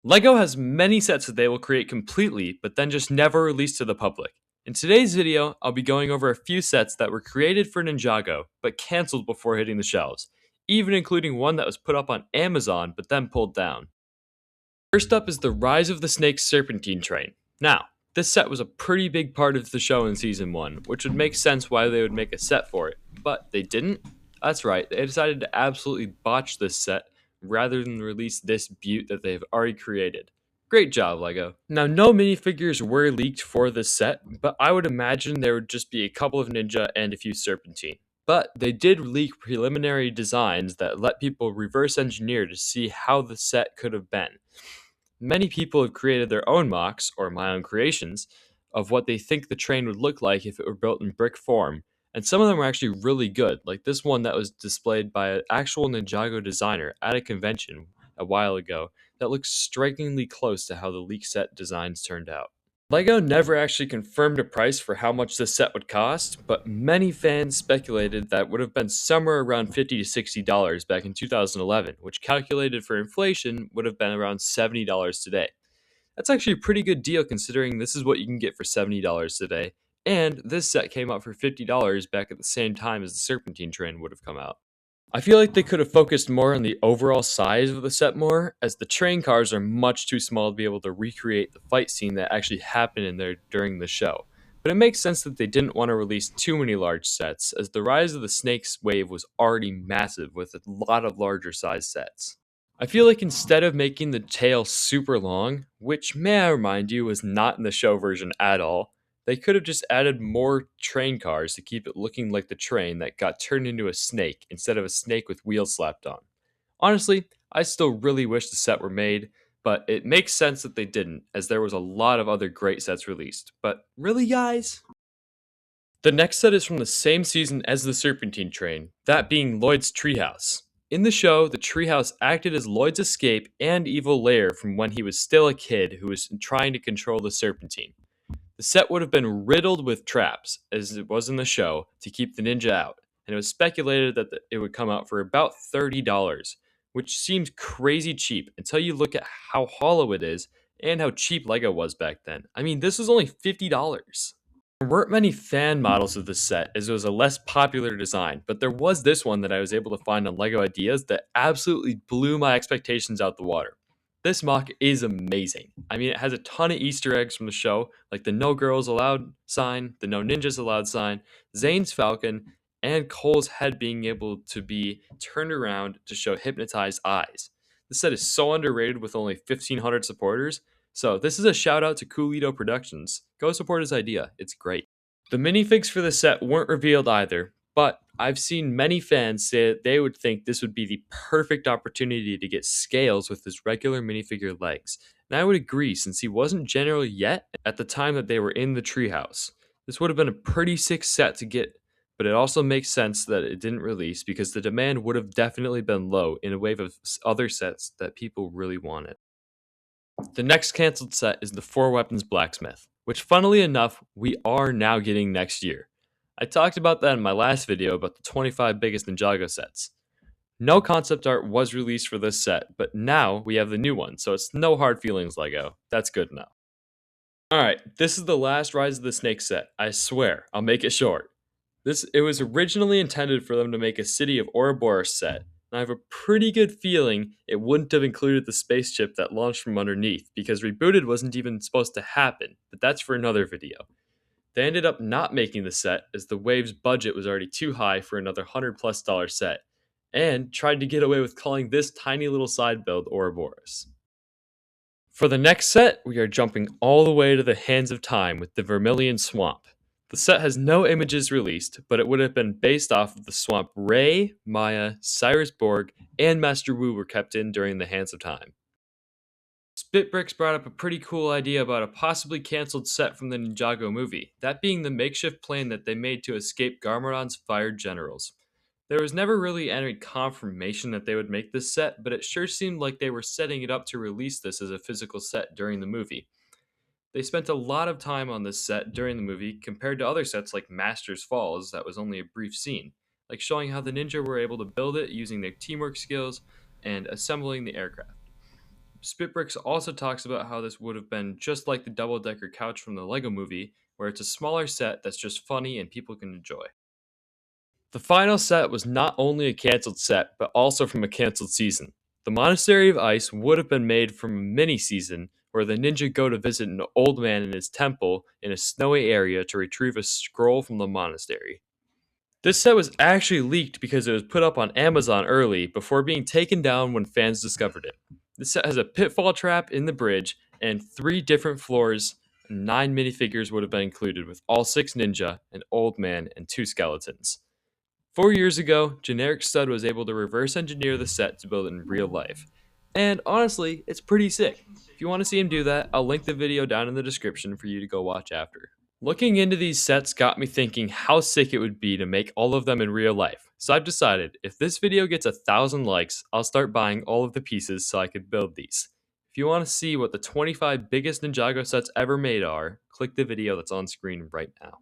LEGO has many sets that they will create completely, but then just never release to the public. In today's video, I'll be going over a few sets that were created for Ninjago, but cancelled before hitting the shelves, even including one that was put up on Amazon, but then pulled down. First up is the Rise of the Snake Serpentine Train. Now, this set was a pretty big part of the show in Season 1, which would make sense why they would make a set for it, but they didn't. That's right, they decided to absolutely botch this set rather than release this beaut that they've already created. Great job, LEGO. Now, no minifigures were leaked for this set, but I would imagine there would just be a couple of Ninja and a few Serpentine. But they did leak preliminary designs that let people reverse engineer to see how the set could have been. Many people have created their own mocks, or my own creations, of what they think the train would look like if it were built in brick form, and some of them are actually really good, like this one that was displayed by an actual Ninjago designer at a convention a while ago that looks strikingly close to how the leak set designs turned out. LEGO never actually confirmed a price for how much this set would cost, but many fans speculated that it would have been somewhere around $50 to $60 back in 2011, which calculated for inflation would have been around $70 today. That's actually a pretty good deal considering this is what you can get for $70 today, and this set came out for $50 back at the same time as the Serpentine Train would have come out. I feel like they could have focused more on the overall size of the set more, as the train cars are much too small to be able to recreate the fight scene that actually happened in there during the show. But it makes sense that they didn't want to release too many large sets, as the Rise of the Snakes wave was already massive with a lot of larger size sets. I feel like instead of making the tail super long, which may I remind you was not in the show version at all, they could have just added more train cars to keep it looking like the train that got turned into a snake instead of a snake with wheels slapped on. Honestly, I still really wish the set were made, but it makes sense that they didn't, as there was a lot of other great sets released. But really, guys? The next set is from the same season as the Serpentine Train, that being Lloyd's Treehouse. In the show, the treehouse acted as Lloyd's escape and evil lair from when he was still a kid who was trying to control the Serpentine. The set would have been riddled with traps, as it was in the show, to keep the ninja out, and it was speculated that it would come out for about $30, which seems crazy cheap until you look at how hollow it is and how cheap LEGO was back then. I mean, this was only $50. There weren't many fan models of this set, as it was a less popular design, but there was this one that I was able to find on LEGO Ideas that absolutely blew my expectations out the water. This mock is amazing. I mean, it has a ton of Easter eggs from the show, like the No Girls Allowed sign, the No Ninjas Allowed sign, Zane's Falcon, and Cole's head being able to be turned around to show hypnotized eyes. This set is so underrated with only 1,500 supporters, so this is a shout out to Coolito Productions. Go support his idea, it's great. The minifigs for the set weren't revealed either, but I've seen many fans say that they would think this would be the perfect opportunity to get scales with his regular minifigure legs. And I would agree, since he wasn't general yet at the time that they were in the treehouse. This would have been a pretty sick set to get, but it also makes sense that it didn't release because the demand would have definitely been low in a wave of other sets that people really wanted. The next cancelled set is the Four Weapons Blacksmith, which funnily enough, we are now getting next year. I talked about that in my last video about the 25 biggest Ninjago sets. No concept art was released for this set, but now we have the new one, so it's no hard feelings, LEGO. That's good enough. Alright, this is the last Rise of the Snake set. I swear, I'll make it short. It was originally intended for them to make a City of Ouroboros set, and I have a pretty good feeling it wouldn't have included the spaceship that launched from underneath, because Rebooted wasn't even supposed to happen, but that's for another video. They ended up not making the set as the Wave's budget was already too high for another $100+ set, and tried to get away with calling this tiny little side build Ouroboros. For the next set, we are jumping all the way to the Hands of Time with the Vermilion Swamp. The set has no images released, but it would have been based off of the swamp Ray, Maya, Cyrus Borg, and Master Wu were kept in during the Hands of Time. Spitbricks brought up a pretty cool idea about a possibly cancelled set from the Ninjago movie, that being the makeshift plane that they made to escape Garmadon's fired generals. There was never really any confirmation that they would make this set, but it sure seemed like they were setting it up to release this as a physical set during the movie. They spent a lot of time on this set during the movie compared to other sets like Master's Falls that was only a brief scene, like showing how the ninja were able to build it using their teamwork skills and assembling the aircraft. Spitbricks also talks about how this would have been just like the double-decker couch from the Lego Movie, where it's a smaller set that's just funny and people can enjoy. The final set was not only a cancelled set, but also from a cancelled season. The Monastery of Ice would have been made from a mini season where the ninja go to visit an old man in his temple in a snowy area to retrieve a scroll from the monastery. This set was actually leaked because it was put up on Amazon early before being taken down when fans discovered it. This set has a pitfall trap in the bridge and 3 different floors. 9 minifigures would have been included with all 6 ninja, an old man, and 2 skeletons. 4 years ago, Generic Stud was able to reverse engineer the set to build it in real life. And honestly, it's pretty sick. If you want to see him do that, I'll link the video down in the description for you to go watch after. Looking into these sets got me thinking how sick it would be to make all of them in real life. So I've decided, if this video gets 1,000 likes, I'll start buying all of the pieces so I could build these. If you want to see what the 25 biggest Ninjago sets ever made are, click the video that's on screen right now.